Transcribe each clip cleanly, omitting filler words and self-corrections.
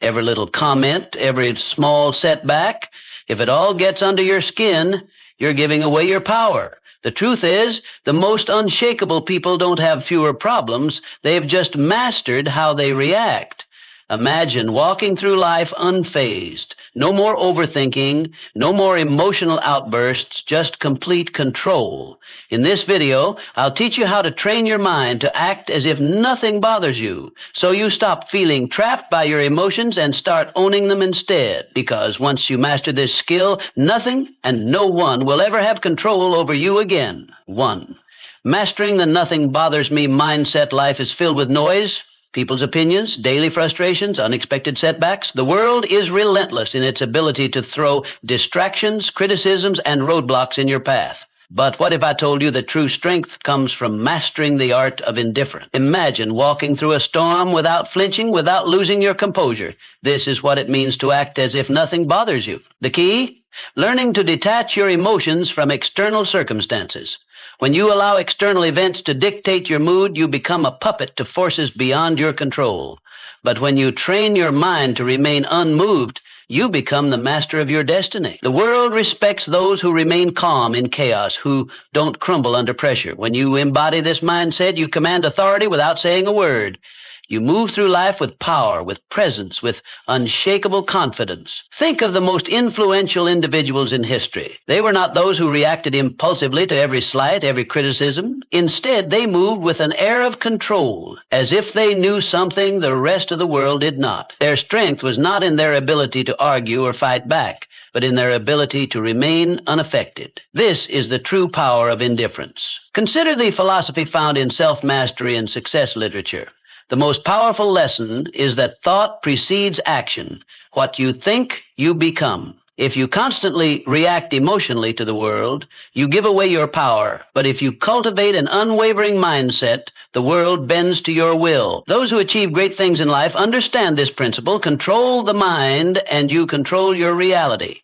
every little comment, every small setback. If it all gets under your skin, you're giving away your power. The truth is, the most unshakable people don't have fewer problems. They've just mastered how they react. Imagine walking through life unfazed. No more overthinking, no more emotional outbursts, just complete control. In this video, I'll teach you how to train your mind to act as if nothing bothers you, so you stop feeling trapped by your emotions and start owning them instead. Because once you master this skill, nothing and no one will ever have control over you again. 1. Mastering the nothing bothers me mindset. Life is filled with noise, people's opinions, daily frustrations, unexpected setbacks. The world is relentless in its ability to throw distractions, criticisms, and roadblocks in your path. But what if I told you that true strength comes from mastering the art of indifference? Imagine walking through a storm without flinching, without losing your composure. This is what it means to act as if nothing bothers you. The key? Learning to detach your emotions from external circumstances. When you allow external events to dictate your mood, you become a puppet to forces beyond your control. But when you train your mind to remain unmoved, you become the master of your destiny. The world respects those who remain calm in chaos, who don't crumble under pressure. When you embody this mindset, you command authority without saying a word. You move through life with power, with presence, with unshakable confidence. Think of the most influential individuals in history. They were not those who reacted impulsively to every slight, every criticism. Instead, they moved with an air of control, as if they knew something the rest of the world did not. Their strength was not in their ability to argue or fight back, but in their ability to remain unaffected. This is the true power of indifference. Consider the philosophy found in self-mastery and success literature. The most powerful lesson is that thought precedes action. What you think, you become. If you constantly react emotionally to the world, you give away your power. But if you cultivate an unwavering mindset, the world bends to your will. Those who achieve great things in life understand this principle. Control the mind, and you control your reality.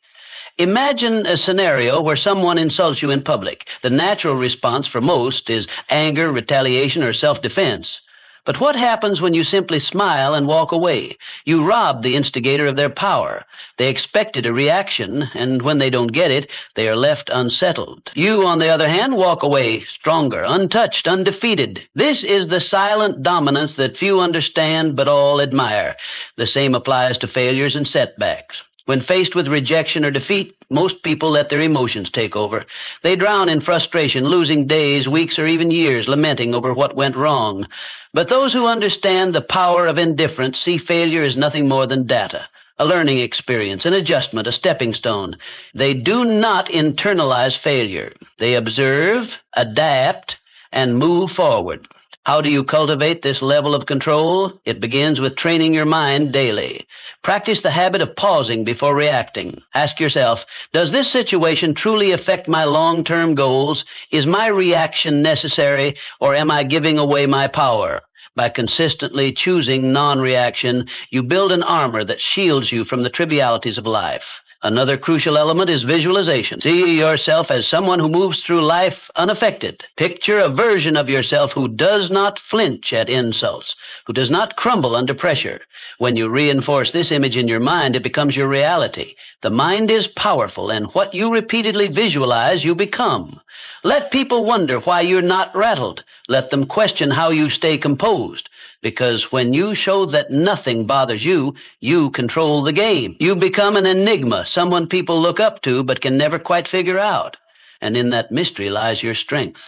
Imagine a scenario where someone insults you in public. The natural response for most is anger, retaliation, or self-defense. But what happens when you simply smile and walk away? You rob the instigator of their power. They expected a reaction, and when they don't get it, they are left unsettled. You, on the other hand, walk away stronger, untouched, undefeated. This is the silent dominance that few understand but all admire. The same applies to failures and setbacks. When faced with rejection or defeat, most people let their emotions take over. They drown in frustration, losing days, weeks, or even years, lamenting over what went wrong. But those who understand the power of indifference see failure as nothing more than data, a learning experience, an adjustment, a stepping stone. They do not internalize failure. They observe, adapt, and move forward. How do you cultivate this level of control? It begins with training your mind daily. Practice the habit of pausing before reacting. Ask yourself, does this situation truly affect my long-term goals? Is my reaction necessary, or am I giving away my power? By consistently choosing non-reaction, you build an armor that shields you from the trivialities of life. Another crucial element is visualization. See yourself as someone who moves through life unaffected. Picture a version of yourself who does not flinch at insults, who does not crumble under pressure. When you reinforce this image in your mind, it becomes your reality. The mind is powerful, and what you repeatedly visualize, you become. Let people wonder why you're not rattled. Let them question how you stay composed. Because when you show that nothing bothers you, you control the game. You become an enigma, someone people look up to but can never quite figure out. And in that mystery lies your strength.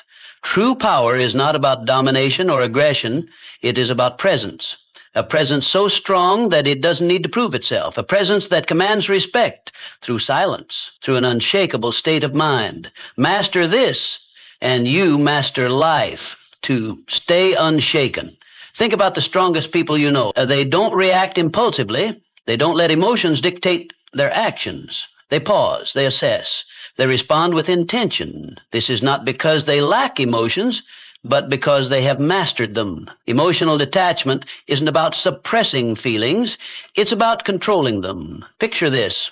True power is not about domination or aggression. It is about presence. A presence so strong that it doesn't need to prove itself. A presence that commands respect through silence, through an unshakable state of mind. Master this, and you master life. To stay unshaken. Think about the strongest people you know. They don't react impulsively. They don't let emotions dictate their actions. They pause. They assess. They respond with intention. This is not because they lack emotions, but because they have mastered them. Emotional detachment isn't about suppressing feelings. It's about controlling them. Picture this.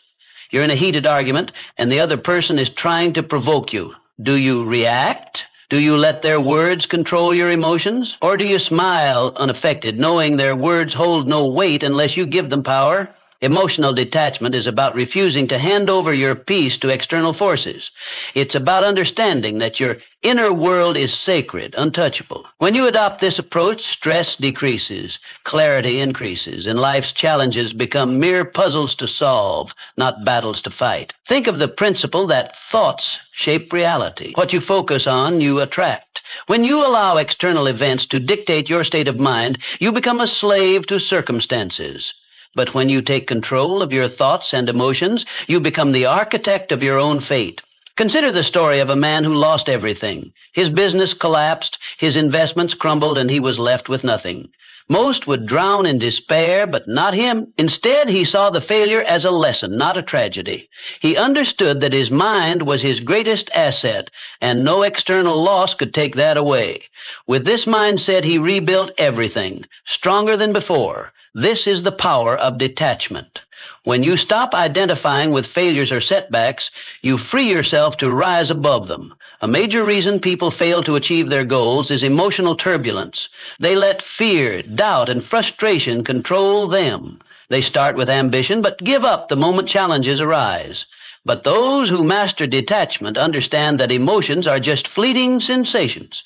You're in a heated argument, and the other person is trying to provoke you. Do you react, Do you let their words control your emotions? Or do you smile unaffected, knowing their words hold no weight unless you give them power? Emotional detachment is about refusing to hand over your peace to external forces. It's about understanding that your inner world is sacred, untouchable. When you adopt this approach, stress decreases, clarity increases, and life's challenges become mere puzzles to solve, not battles to fight. Think of the principle that thoughts shape reality. What you focus on, you attract. When you allow external events to dictate your state of mind, you become a slave to circumstances. But when you take control of your thoughts and emotions, you become the architect of your own fate. Consider the story of a man who lost everything. His business collapsed, his investments crumbled, and he was left with nothing. Most would drown in despair, but not him. Instead, he saw the failure as a lesson, not a tragedy. He understood that his mind was his greatest asset, and no external loss could take that away. With this mindset, he rebuilt everything, stronger than before. This is the power of detachment. When you stop identifying with failures or setbacks, you free yourself to rise above them. A major reason people fail to achieve their goals is emotional turbulence. They let fear, doubt, and frustration control them. They start with ambition, but give up the moment challenges arise. But those who master detachment understand that emotions are just fleeting sensations.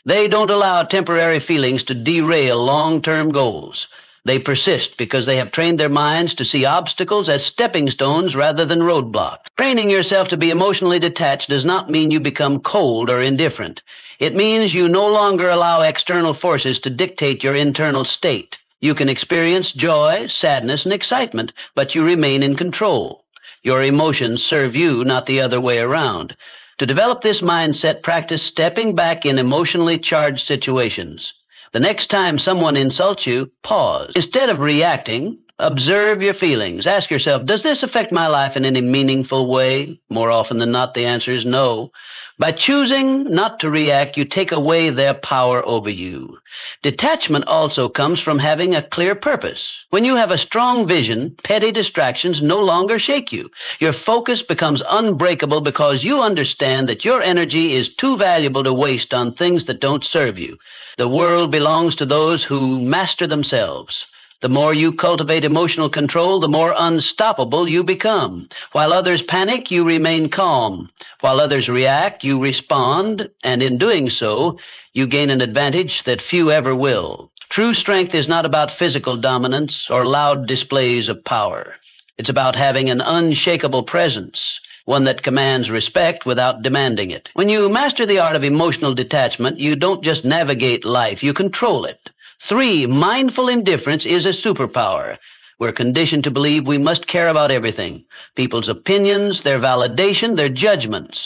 They don't allow temporary feelings to derail long-term goals. They persist because they have trained their minds to see obstacles as stepping stones rather than roadblocks. Training yourself to be emotionally detached does not mean you become cold or indifferent. It means you no longer allow external forces to dictate your internal state. You can experience joy, sadness, and excitement, but you remain in control. Your emotions serve you, not the other way around. To develop this mindset, practice stepping back in emotionally charged situations. The next time someone insults you, pause. Instead of reacting, observe your feelings. Ask yourself, does this affect my life in any meaningful way? More often than not, the answer is no. By choosing not to react, you take away their power over you. Detachment also comes from having a clear purpose. When you have a strong vision, petty distractions no longer shake you. Your focus becomes unbreakable because you understand that your energy is too valuable to waste on things that don't serve you. The world belongs to those who master themselves. The more you cultivate emotional control, the more unstoppable you become. While others panic, you remain calm. While others react, you respond, and in doing so, you gain an advantage that few ever will. True strength is not about physical dominance or loud displays of power. It's about having an unshakable presence, one that commands respect without demanding it. When you master the art of emotional detachment, you don't just navigate life, you control it. 3, mindful indifference is a superpower. We're conditioned to believe we must care about everything: people's opinions, their validation, their judgments.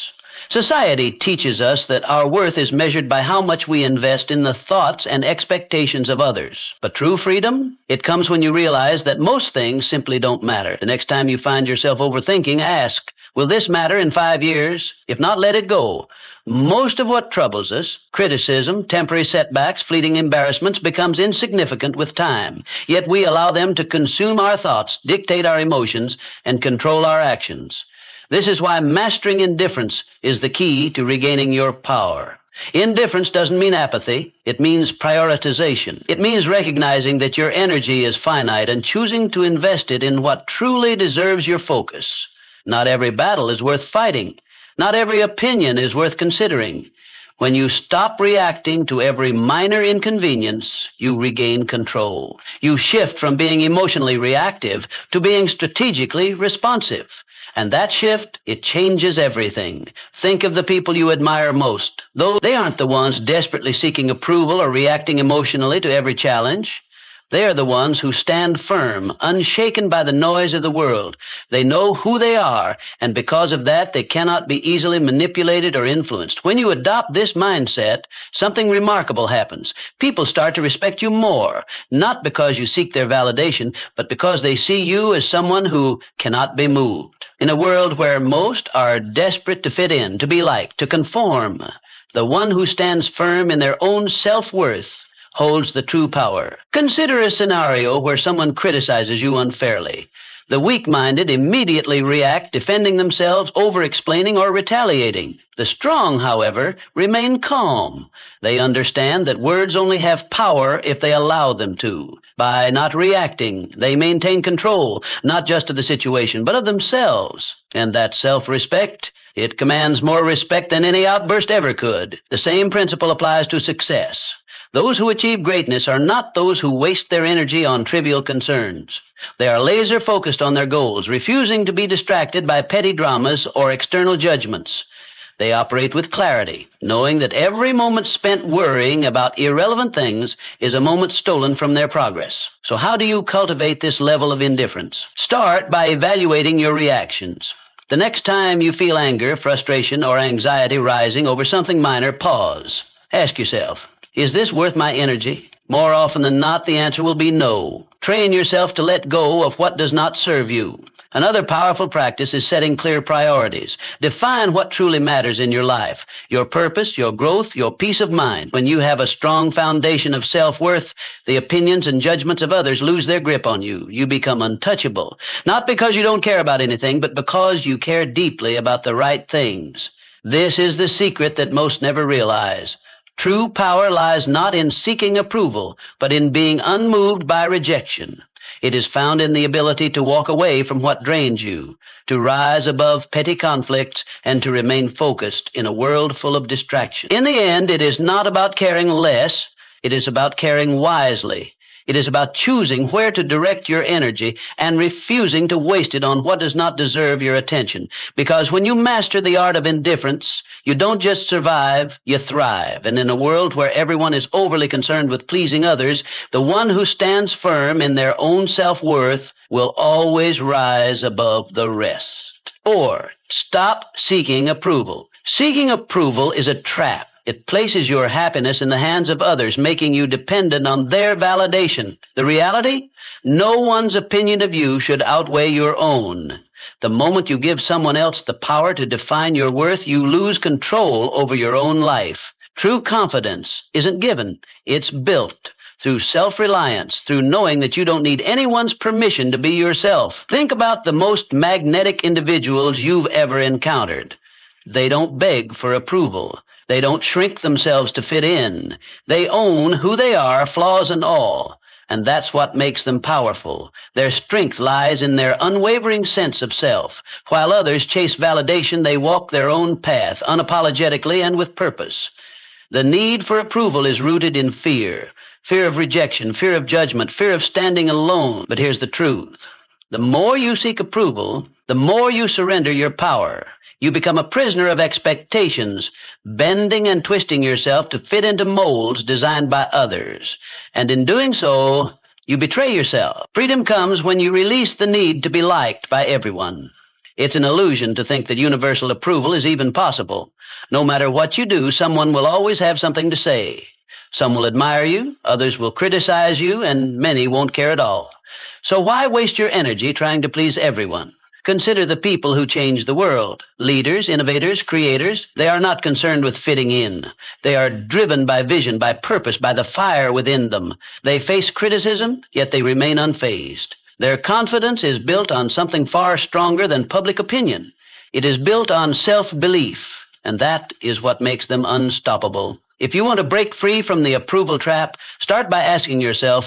Society teaches us that our worth is measured by how much we invest in the thoughts and expectations of others. But true freedom? It comes when you realize that most things simply don't matter. The next time you find yourself overthinking, ask, will this matter in 5 years? If not, let it go. Most of what troubles us, criticism, temporary setbacks, fleeting embarrassments, becomes insignificant with time. Yet we allow them to consume our thoughts, dictate our emotions, and control our actions. This is why mastering indifference is the key to regaining your power. Indifference doesn't mean apathy. It means prioritization. It means recognizing that your energy is finite and choosing to invest it in what truly deserves your focus. Not every battle is worth fighting. Not every opinion is worth considering. When you stop reacting to every minor inconvenience, you regain control. You shift from being emotionally reactive to being strategically responsive. And that shift, it changes everything. Think of the people you admire most. Though they aren't the ones desperately seeking approval or reacting emotionally to every challenge. They are the ones who stand firm, unshaken by the noise of the world. They know who they are, and because of that, they cannot be easily manipulated or influenced. When you adopt this mindset, something remarkable happens. People start to respect you more, not because you seek their validation, but because they see you as someone who cannot be moved. In a world where most are desperate to fit in, to be liked, to conform, the one who stands firm in their own self-worth holds the true power. Consider a scenario where someone criticizes you unfairly. The weak-minded immediately react, defending themselves, over-explaining, or retaliating. The strong, however, remain calm. They understand that words only have power if they allow them to. By not reacting, they maintain control, not just of the situation, but of themselves. And that self-respect, it commands more respect than any outburst ever could. The same principle applies to success. Those who achieve greatness are not those who waste their energy on trivial concerns. They are laser-focused on their goals, refusing to be distracted by petty dramas or external judgments. They operate with clarity, knowing that every moment spent worrying about irrelevant things is a moment stolen from their progress. So how do you cultivate this level of indifference? Start by evaluating your reactions. The next time you feel anger, frustration, or anxiety rising over something minor, pause. Ask yourself, is this worth my energy? More often than not, the answer will be no. Train yourself to let go of what does not serve you. Another powerful practice is setting clear priorities. Define what truly matters in your life, your purpose, your growth, your peace of mind. When you have a strong foundation of self-worth, the opinions and judgments of others lose their grip on you. You become untouchable, not because you don't care about anything, but because you care deeply about the right things. This is the secret that most never realize. True power lies not in seeking approval, but in being unmoved by rejection. It is found in the ability to walk away from what drains you, to rise above petty conflicts, and to remain focused in a world full of distraction. In the end, it is not about caring less, it is about caring wisely. It is about choosing where to direct your energy and refusing to waste it on what does not deserve your attention. Because when you master the art of indifference, you don't just survive, you thrive. And in a world where everyone is overly concerned with pleasing others, the one who stands firm in their own self-worth will always rise above the rest. Or, stop seeking approval. Seeking approval is a trap. It places your happiness in the hands of others, making you dependent on their validation. The reality? No one's opinion of you should outweigh your own. The moment you give someone else the power to define your worth, you lose control over your own life. True confidence isn't given, it's built through self-reliance, through knowing that you don't need anyone's permission to be yourself. Think about the most magnetic individuals you've ever encountered. They don't beg for approval. They don't shrink themselves to fit in. They own who they are, flaws and all. And that's what makes them powerful. Their strength lies in their unwavering sense of self. While others chase validation, they walk their own path, unapologetically and with purpose. The need for approval is rooted in fear. Fear of rejection, fear of judgment, fear of standing alone. But here's the truth. The more you seek approval, the more you surrender your power. You become a prisoner of expectations, bending and twisting yourself to fit into molds designed by others. And in doing so, you betray yourself. Freedom comes when you release the need to be liked by everyone. It's an illusion to think that universal approval is even possible. No matter what you do, someone will always have something to say. Some will admire you, others will criticize you, and many won't care at all. So why waste your energy trying to please everyone? Consider the people who change the world. Leaders, innovators, creators, they are not concerned with fitting in. They are driven by vision, by purpose, by the fire within them. They face criticism, yet they remain unfazed. Their confidence is built on something far stronger than public opinion. It is built on self-belief, and that is what makes them unstoppable. If you want to break free from the approval trap, start by asking yourself,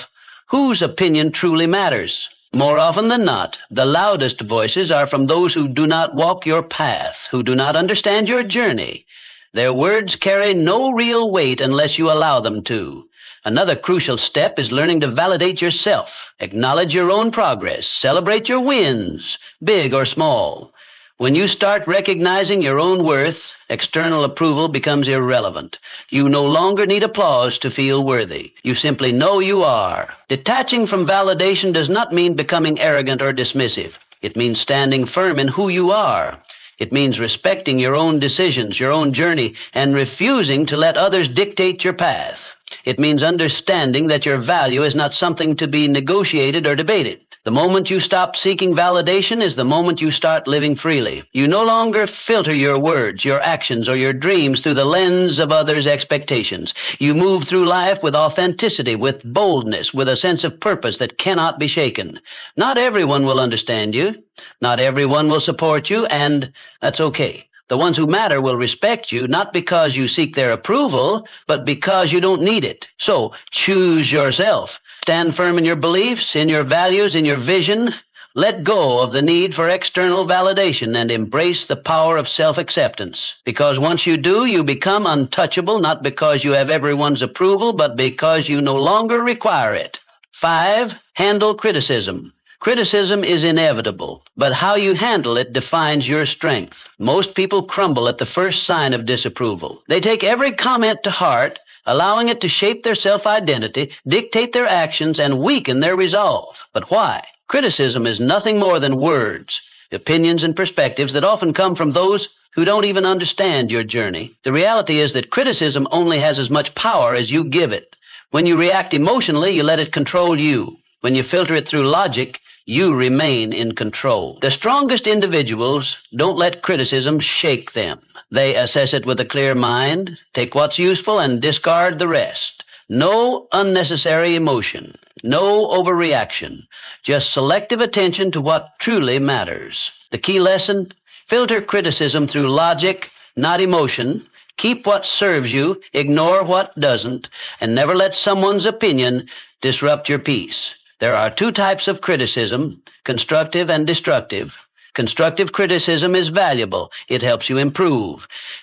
whose opinion truly matters? More often than not, the loudest voices are from those who do not walk your path, who do not understand your journey. Their words carry no real weight unless you allow them to. Another crucial step is learning to validate yourself, acknowledge your own progress, celebrate your wins, big or small. When you start recognizing your own worth, external approval becomes irrelevant. You no longer need applause to feel worthy. You simply know you are. Detaching from validation does not mean becoming arrogant or dismissive. It means standing firm in who you are. It means respecting your own decisions, your own journey, and refusing to let others dictate your path. It means understanding that your value is not something to be negotiated or debated. The moment you stop seeking validation is the moment you start living freely. You no longer filter your words, your actions, or your dreams through the lens of others' expectations. You move through life with authenticity, with boldness, with a sense of purpose that cannot be shaken. Not everyone will understand you. Not everyone will support you, and that's okay. The ones who matter will respect you, not because you seek their approval, but because you don't need it. So choose yourself. Stand firm in your beliefs, in your values, in your vision. Let go of the need for external validation and embrace the power of self-acceptance. Because once you do, you become untouchable, not because you have everyone's approval, but because you no longer require it. 5, handle criticism. Criticism is inevitable, but how you handle it defines your strength. Most people crumble at the first sign of disapproval. They take every comment to heart, allowing it to shape their self-identity, dictate their actions, and weaken their resolve. But why? Criticism is nothing more than words, opinions, and perspectives that often come from those who don't even understand your journey. The reality is that criticism only has as much power as you give it. When you react emotionally, you let it control you. When you filter it through logic, you remain in control. The strongest individuals don't let criticism shake them. They assess it with a clear mind, take what's useful, and discard the rest. No unnecessary emotion, no overreaction, just selective attention to what truly matters. The key lesson: filter criticism through logic, not emotion. Keep what serves you, ignore what doesn't, and never let someone's opinion disrupt your peace. There are 2 types of criticism, constructive and destructive. Constructive criticism is valuable. It helps you improve.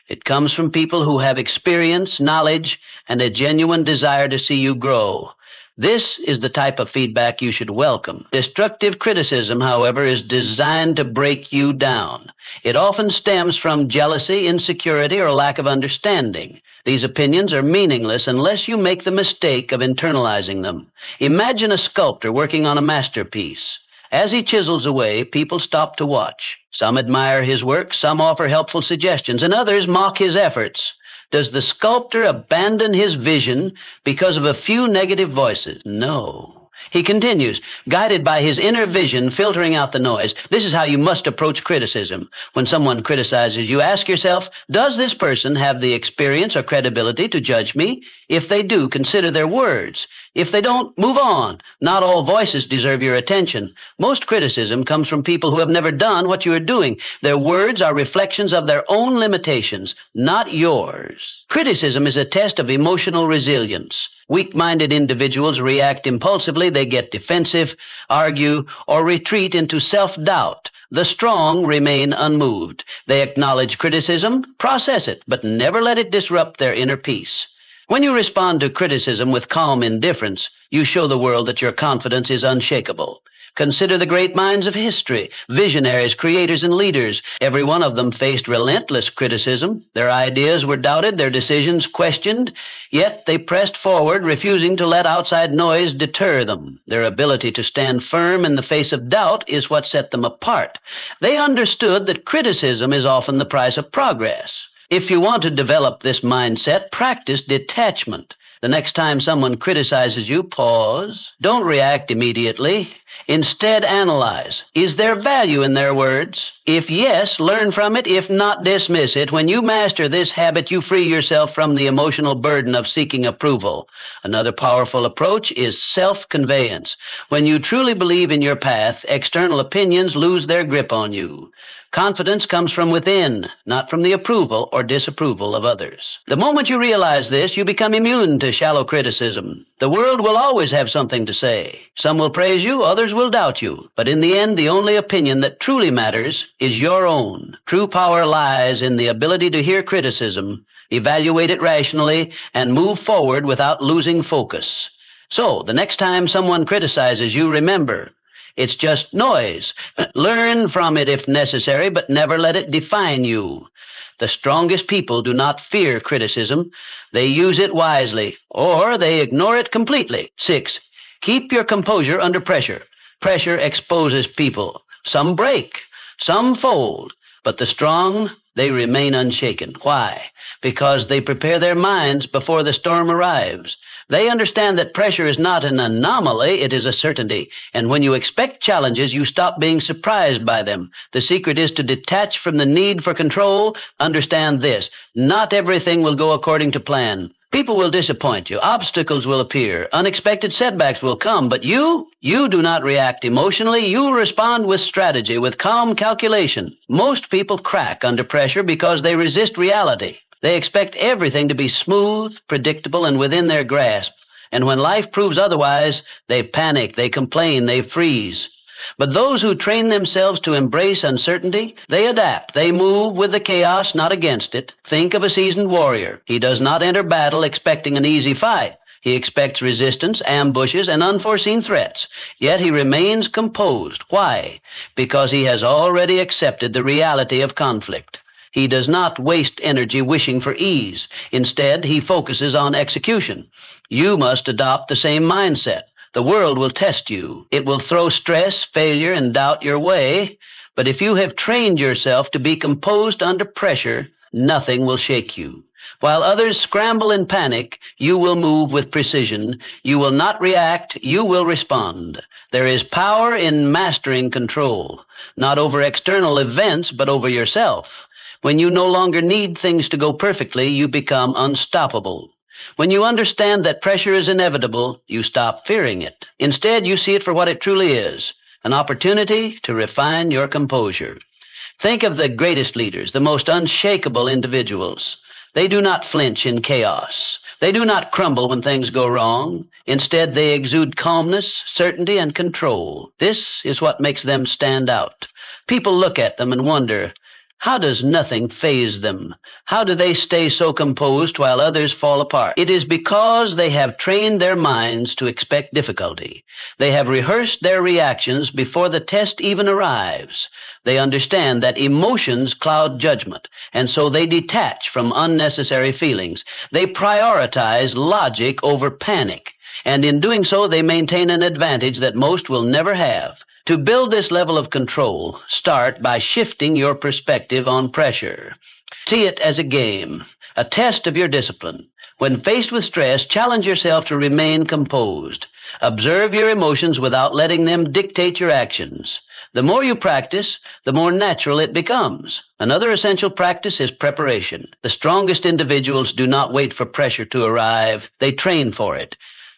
It comes from people who have experience, knowledge, and a genuine desire to see you grow. This is the type of feedback you should welcome. Destructive criticism, however, is designed to break you down. It often stems from jealousy, insecurity, or lack of understanding. These opinions are meaningless unless you make the mistake of internalizing them. Imagine a sculptor working on a masterpiece. As he chisels away, people stop to watch. Some admire his work, some offer helpful suggestions, and others mock his efforts. Does the sculptor abandon his vision because of a few negative voices? No. He continues, guided by his inner vision, filtering out the noise. This is how you must approach criticism. When someone criticizes you, ask yourself, does this person have the experience or credibility to judge me? If they do, consider their words. If they don't, move on. Not all voices deserve your attention. Most criticism comes from people who have never done what you are doing. Their words are reflections of their own limitations, not yours. Criticism is a test of emotional resilience. Weak-minded individuals react impulsively. They get defensive, argue, or retreat into self-doubt. The strong remain unmoved. They acknowledge criticism, process it, but never let it disrupt their inner peace. When you respond to criticism with calm indifference, you show the world that your confidence is unshakable. Consider the great minds of history, visionaries, creators, and leaders. Every one of them faced relentless criticism. Their ideas were doubted, their decisions questioned, yet they pressed forward, refusing to let outside noise deter them. Their ability to stand firm in the face of doubt is what set them apart. They understood that criticism is often the price of progress. If you want to develop this mindset, practice detachment. The next time someone criticizes you, pause. Don't react immediately. Instead, analyze. Is there value in their words? If yes, learn from it. If not, dismiss it. When you master this habit, you free yourself from the emotional burden of seeking approval. Another powerful approach is self-conveyance. When you truly believe in your path, external opinions lose their grip on you. Confidence comes from within, not from the approval or disapproval of others. The moment you realize this, you become immune to shallow criticism. The world will always have something to say. Some will praise you, others will doubt you. But in the end, the only opinion that truly matters is your own. True power lies in the ability to hear criticism, evaluate it rationally, and move forward without losing focus. So, the next time someone criticizes you, remember, it's just noise. Learn from it if necessary, but never let it define you. The strongest people do not fear criticism. They use it wisely, or they ignore it completely. 6, keep your composure under pressure. Pressure exposes people. Some break, some fold, but the strong, they remain unshaken. Why? Because they prepare their minds before the storm arrives. They understand that pressure is not an anomaly, it is a certainty. And when you expect challenges, you stop being surprised by them. The secret is to detach from the need for control. Understand this: not everything will go according to plan. People will disappoint you. Obstacles will appear. Unexpected setbacks will come. But you do not react emotionally. You respond with strategy, with calm calculation. Most people crack under pressure because they resist reality. They expect everything to be smooth, predictable, and within their grasp. And when life proves otherwise, they panic, they complain, they freeze. But those who train themselves to embrace uncertainty, they adapt. They move with the chaos, not against it. Think of a seasoned warrior. He does not enter battle expecting an easy fight. He expects resistance, ambushes, and unforeseen threats. Yet he remains composed. Why? Because he has already accepted the reality of conflict. He does not waste energy wishing for ease. Instead, he focuses on execution. You must adopt the same mindset. The world will test you. It will throw stress, failure, and doubt your way. But if you have trained yourself to be composed under pressure, nothing will shake you. While others scramble in panic, you will move with precision. You will not react, you will respond. There is power in mastering control, not over external events, but over yourself. When you no longer need things to go perfectly, you become unstoppable. When you understand that pressure is inevitable, you stop fearing it. Instead, you see it for what it truly is, an opportunity to refine your composure. Think of the greatest leaders, the most unshakable individuals. They do not flinch in chaos. They do not crumble when things go wrong. Instead, they exude calmness, certainty, and control. This is what makes them stand out. People look at them and wonder, how does nothing faze them? How do they stay so composed while others fall apart? It is because they have trained their minds to expect difficulty. They have rehearsed their reactions before the test even arrives. They understand that emotions cloud judgment, and so they detach from unnecessary feelings. They prioritize logic over panic, and in doing so, they maintain an advantage that most will never have. To build this level of control, start by shifting your perspective on pressure. See it as a game, a test of your discipline. When faced with stress, challenge yourself to remain composed. Observe your emotions without letting them dictate your actions. The more you practice, the more natural it becomes. Another essential practice is preparation. The strongest individuals do not wait for pressure to arrive. They train for it.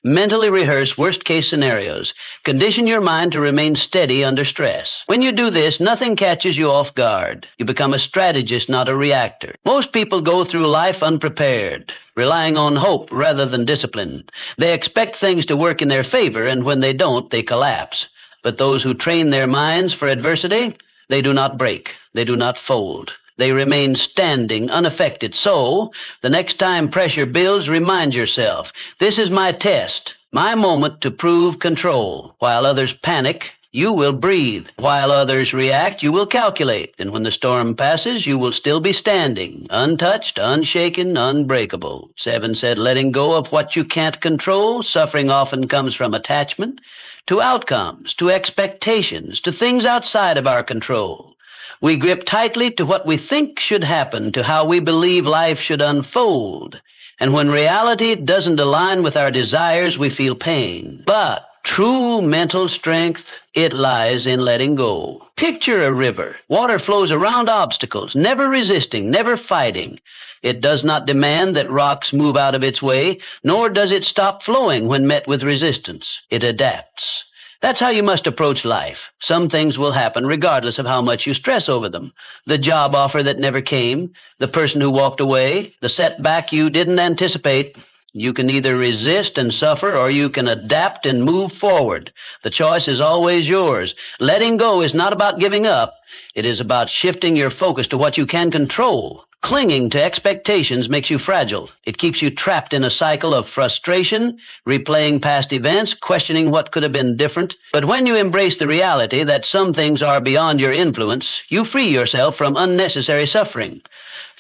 Mentally rehearse worst-case scenarios. Condition your mind to remain steady under stress. When you do this, nothing catches you off guard. You become a strategist, not a reactor. Most people go through life unprepared, relying on hope rather than discipline. They expect things to work in their favor, and when they don't, they collapse. But those who train their minds for adversity, they do not break. They do not fold. They remain standing, unaffected. So, the next time pressure builds, remind yourself, this is my test, my moment to prove control. While others panic, you will breathe. While others react, you will calculate. And when the storm passes, you will still be standing, untouched, unshaken, unbreakable. 7 said, letting go of what you can't control. Suffering often comes from attachment to outcomes, to expectations, to things outside of our control. We grip tightly to what we think should happen, to how we believe life should unfold. And when reality doesn't align with our desires, we feel pain. But true mental strength, it lies in letting go. Picture a river. Water flows around obstacles, never resisting, never fighting. It does not demand that rocks move out of its way, nor does it stop flowing when met with resistance. It adapts. That's how you must approach life. Some things will happen regardless of how much you stress over them. The job offer that never came, the person who walked away, the setback you didn't anticipate. You can either resist and suffer, or you can adapt and move forward. The choice is always yours. Letting go is not about giving up. It is about shifting your focus to what you can control. Clinging to expectations makes you fragile. It keeps you trapped in a cycle of frustration, replaying past events, questioning what could have been different. But when you embrace the reality that some things are beyond your influence, you free yourself from unnecessary suffering.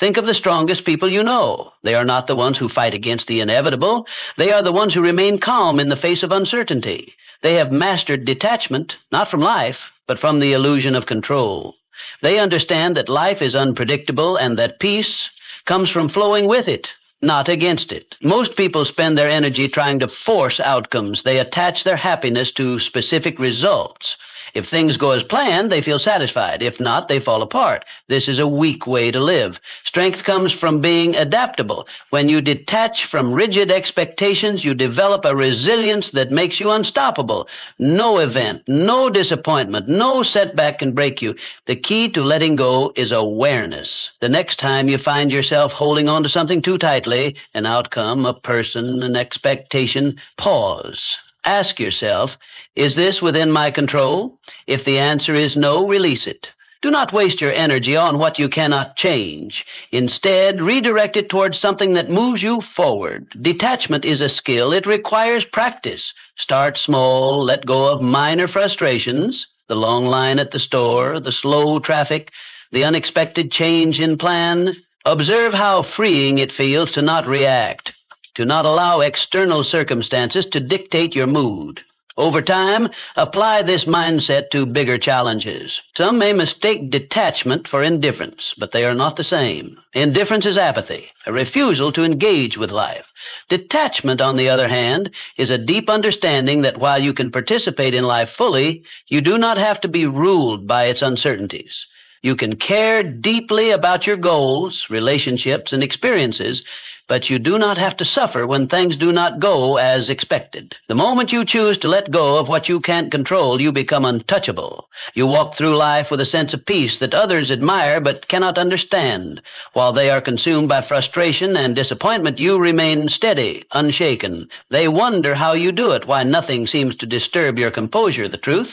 Think of the strongest people you know. They are not the ones who fight against the inevitable. They are the ones who remain calm in the face of uncertainty. They have mastered detachment, not from life, but from the illusion of control. They understand that life is unpredictable and that peace comes from flowing with it, not against it. Most people spend their energy trying to force outcomes. They attach their happiness to specific results. If things go as planned, they feel satisfied. If not, they fall apart. This is a weak way to live. Strength comes from being adaptable. When you detach from rigid expectations, you develop a resilience that makes you unstoppable. No event, no disappointment, no setback can break you. The key to letting go is awareness. The next time you find yourself holding on to something too tightly, an outcome, a person, an expectation, pause. Ask yourself, is this within my control? If the answer is no, release it. Do not waste your energy on what you cannot change. Instead, redirect it towards something that moves you forward. Detachment is a skill. It requires practice. Start small, let go of minor frustrations, the long line at the store, the slow traffic, the unexpected change in plan. Observe how freeing it feels to not react, to not allow external circumstances to dictate your mood. Over time, apply this mindset to bigger challenges. Some may mistake detachment for indifference, but they are not the same. Indifference is apathy, a refusal to engage with life. Detachment, on the other hand, is a deep understanding that while you can participate in life fully, you do not have to be ruled by its uncertainties. You can care deeply about your goals, relationships, and experiences, but you do not have to suffer when things do not go as expected. The moment you choose to let go of what you can't control, you become untouchable. You walk through life with a sense of peace that others admire but cannot understand. While they are consumed by frustration and disappointment, you remain steady, unshaken. They wonder how you do it, why nothing seems to disturb your composure. The truth?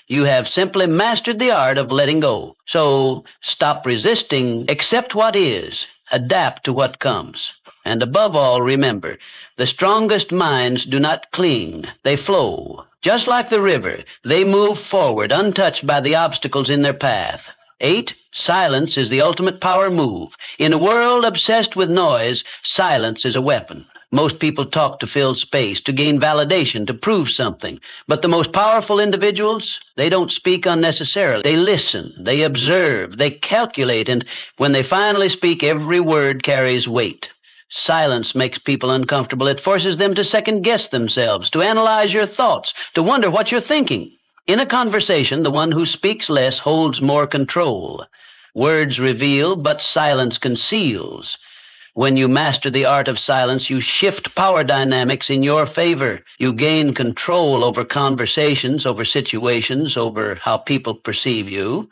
You have simply mastered the art of letting go. So stop resisting, accept what is, adapt to what comes. And above all, remember, the strongest minds do not cling, they flow. Just like the river, they move forward, untouched by the obstacles in their path. 8. Silence is the ultimate power move. In a world obsessed with noise, silence is a weapon. Most people talk to fill space, to gain validation, to prove something. But the most powerful individuals, they don't speak unnecessarily. They listen, they observe, they calculate, and when they finally speak, every word carries weight. Silence makes people uncomfortable. It forces them to second-guess themselves, to analyze your thoughts, to wonder what you're thinking. In a conversation, the one who speaks less holds more control. Words reveal, but silence conceals. When you master the art of silence, you shift power dynamics in your favor. You gain control over conversations, over situations, over how people perceive you.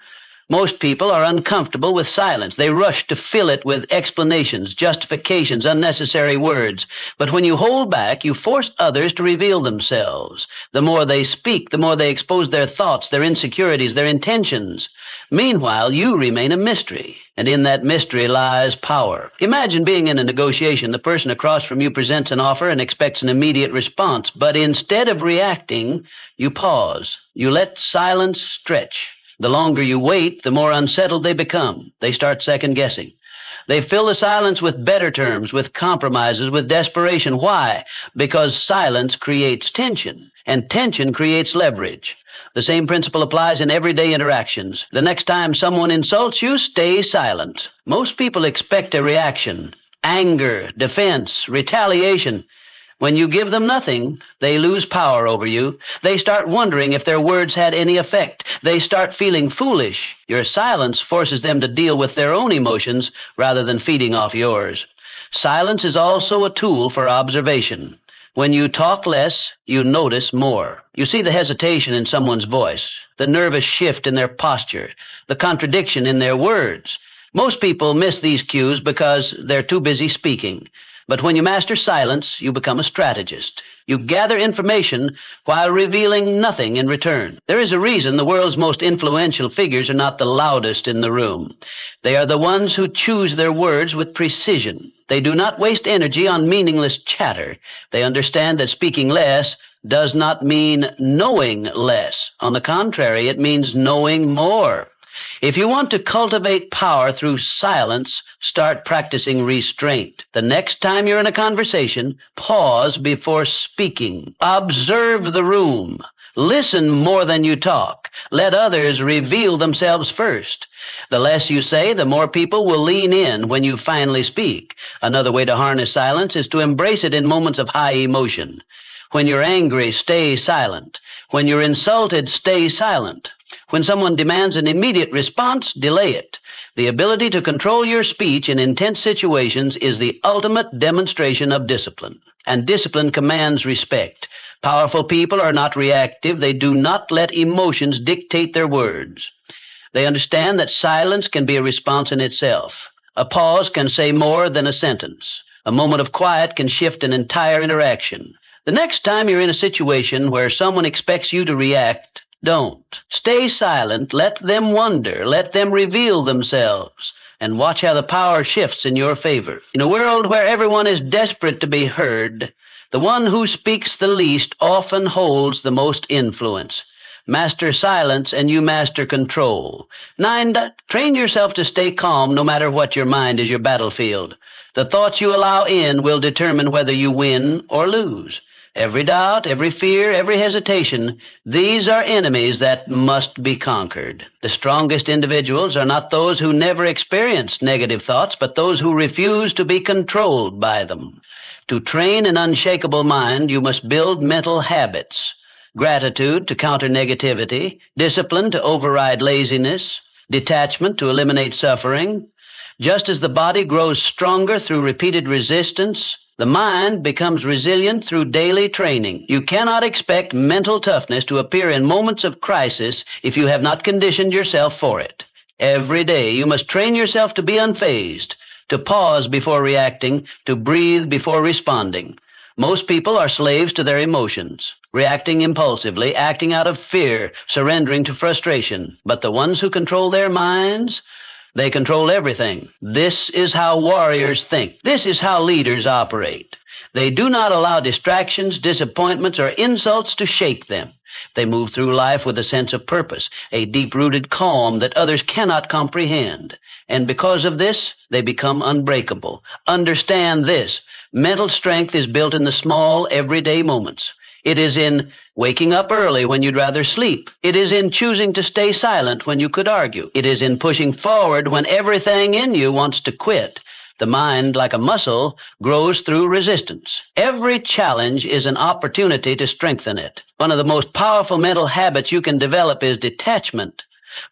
Most people are uncomfortable with silence. They rush to fill it with explanations, justifications, unnecessary words. But when you hold back, you force others to reveal themselves. The more they speak, the more they expose their thoughts, their insecurities, their intentions. Meanwhile, you remain a mystery, and in that mystery lies power. Imagine being in a negotiation. The person across from you presents an offer and expects an immediate response, but instead of reacting, you pause. You let silence stretch. The longer you wait, the more unsettled they become. They start second-guessing. They fill the silence with better terms, with compromises, with desperation. Why? Because silence creates tension, and tension creates leverage. The same principle applies in everyday interactions. The next time someone insults you, stay silent. Most people expect a reaction: anger, defense, retaliation. When you give them nothing, they lose power over you. They start wondering if their words had any effect. They start feeling foolish. Your silence forces them to deal with their own emotions rather than feeding off yours. Silence is also a tool for observation. When you talk less, you notice more. You see the hesitation in someone's voice, the nervous shift in their posture, the contradiction in their words. Most people miss these cues because they're too busy speaking. But when you master silence, you become a strategist. You gather information while revealing nothing in return. There is a reason the world's most influential figures are not the loudest in the room. They are the ones who choose their words with precision. They do not waste energy on meaningless chatter. They understand that speaking less does not mean knowing less. On the contrary, it means knowing more. If you want to cultivate power through silence, start practicing restraint. The next time you're in a conversation, pause before speaking. Observe the room. Listen more than you talk. Let others reveal themselves first. The less you say, the more people will lean in when you finally speak. Another way to harness silence is to embrace it in moments of high emotion. When you're angry, stay silent. When you're insulted, stay silent. When someone demands an immediate response, delay it. The ability to control your speech in intense situations is the ultimate demonstration of discipline. And discipline commands respect. Powerful people are not reactive. They do not let emotions dictate their words. They understand that silence can be a response in itself. A pause can say more than a sentence. A moment of quiet can shift an entire interaction. The next time you're in a situation where someone expects you to react, don't. Stay silent, let them wonder, let them reveal themselves, and watch how the power shifts in your favor. In a world where everyone is desperate to be heard, the one who speaks the least often holds the most influence. Master silence and you master control. 9. Train yourself to stay calm no matter what your mind is your battlefield. The thoughts you allow in will determine whether you win or lose. Every doubt, every fear, every hesitation, these are enemies that must be conquered. The strongest individuals are not those who never experienced negative thoughts, but those who refuse to be controlled by them. To train an unshakable mind, you must build mental habits. Gratitude to counter negativity, discipline to override laziness, detachment to eliminate suffering. Just as the body grows stronger through repeated resistance, the mind becomes resilient through daily training. You cannot expect mental toughness to appear in moments of crisis if you have not conditioned yourself for it. Every day you must train yourself to be unfazed, to pause before reacting, to breathe before responding. Most people are slaves to their emotions, reacting impulsively, acting out of fear, surrendering to frustration. But the ones who control their minds, they control everything. This is how warriors think. This is how leaders operate. They do not allow distractions, disappointments, or insults to shake them. They move through life with a sense of purpose, a deep-rooted calm that others cannot comprehend. And because of this, they become unbreakable. Understand this. Mental strength is built in the small, everyday moments. It is in waking up early when you'd rather sleep. It is in choosing to stay silent when you could argue. It is in pushing forward when everything in you wants to quit. The mind, like a muscle, grows through resistance. Every challenge is an opportunity to strengthen it. One of the most powerful mental habits you can develop is detachment.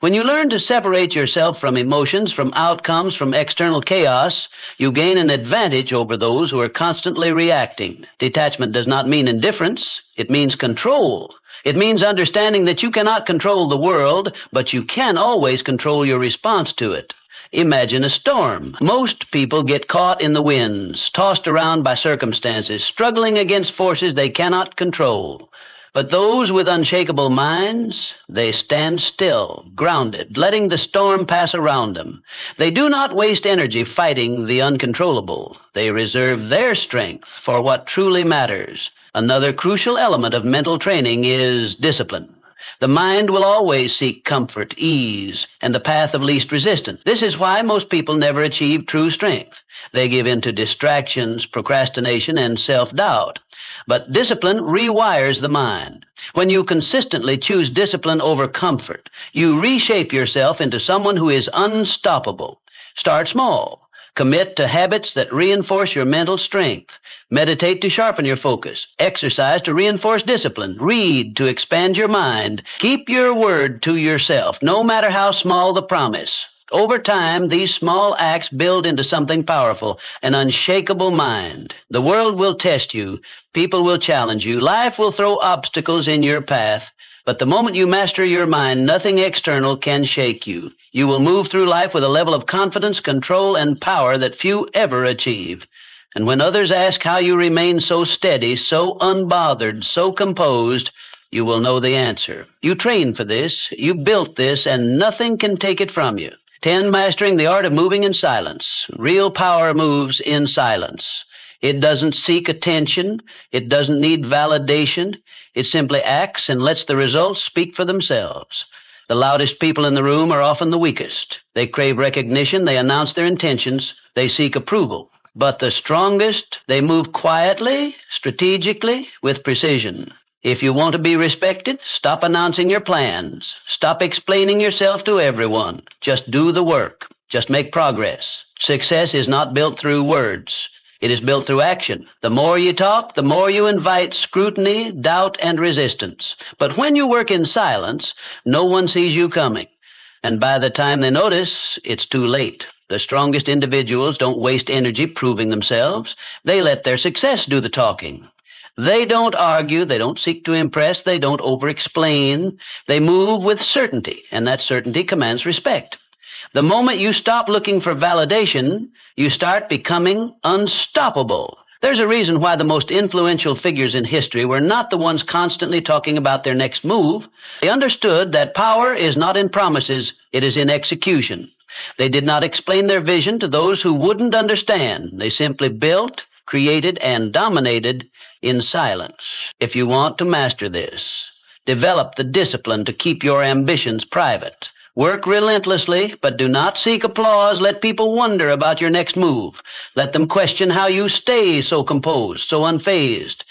When you learn to separate yourself from emotions, from outcomes, from external chaos, you gain an advantage over those who are constantly reacting. Detachment does not mean indifference. It means control. It means understanding that you cannot control the world, but you can always control your response to it. Imagine a storm. Most people get caught in the winds, tossed around by circumstances, struggling against forces they cannot control. But those with unshakable minds, they stand still, grounded, letting the storm pass around them. They do not waste energy fighting the uncontrollable. They reserve their strength for what truly matters. Another crucial element of mental training is discipline. The mind will always seek comfort, ease, and the path of least resistance. This is why most people never achieve true strength. They give in to distractions, procrastination, and self-doubt. But discipline rewires the mind. When you consistently choose discipline over comfort, you reshape yourself into someone who is unstoppable. Start small. Commit to habits that reinforce your mental strength. Meditate to sharpen your focus. Exercise to reinforce discipline. Read to expand your mind. Keep your word to yourself, no matter how small the promise. Over time, these small acts build into something powerful, an unshakable mind. The world will test you. People will challenge you. Life will throw obstacles in your path. But the moment you master your mind, nothing external can shake you. You will move through life with a level of confidence, control, and power that few ever achieve. And when others ask how you remain so steady, so unbothered, so composed, you will know the answer. You trained for this, you built this, and nothing can take it from you. 10. Mastering the art of moving in silence. Real power moves in silence. It doesn't seek attention. It doesn't need validation. It simply acts and lets the results speak for themselves. The loudest people in the room are often the weakest. They crave recognition. They announce their intentions. They seek approval. But the strongest, they move quietly, strategically, with precision. If you want to be respected, stop announcing your plans. Stop explaining yourself to everyone. Just do the work. Just make progress. Success is not built through words. It is built through action. The more you talk, the more you invite scrutiny, doubt, and resistance. But when you work in silence, no one sees you coming. And by the time they notice, it's too late. The strongest individuals don't waste energy proving themselves. They let their success do the talking. They don't argue. They don't seek to impress. They don't over-explain. They move with certainty, and that certainty commands respect. The moment you stop looking for validation, you start becoming unstoppable. There's a reason why the most influential figures in history were not the ones constantly talking about their next move. They understood that power is not in promises, it is in execution. They did not explain their vision to those who wouldn't understand. They simply built, created, and dominated in silence. If you want to master this, develop the discipline to keep your ambitions private. Work relentlessly, but do not seek applause. Let people wonder about your next move. Let them question how you stay so composed, so unfazed.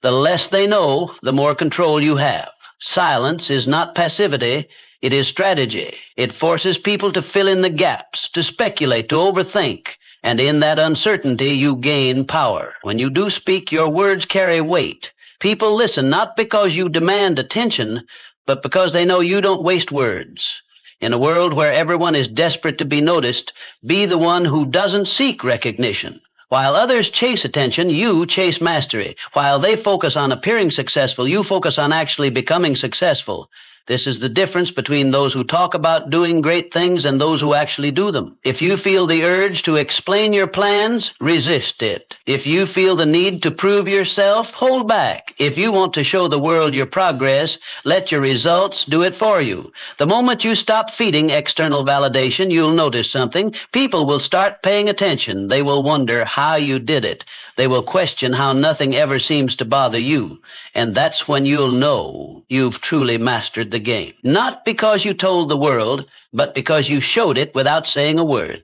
The less they know, the more control you have. Silence is not passivity, it is strategy. It forces people to fill in the gaps, to speculate, to overthink. And in that uncertainty, you gain power. When you do speak, your words carry weight. People listen not because you demand attention, but because they know you don't waste words. In a world where everyone is desperate to be noticed, be the one who doesn't seek recognition. While others chase attention, you chase mastery. While they focus on appearing successful, you focus on actually becoming successful. This is the difference between those who talk about doing great things and those who actually do them. If you feel the urge to explain your plans, resist it. If you feel the need to prove yourself, hold back. If you want to show the world your progress, let your results do it for you. The moment you stop feeding external validation, you'll notice something. People will start paying attention. They will wonder how you did it. They will question how nothing ever seems to bother you. And that's when you'll know you've truly mastered the game. Not because you told the world, but because you showed it without saying a word.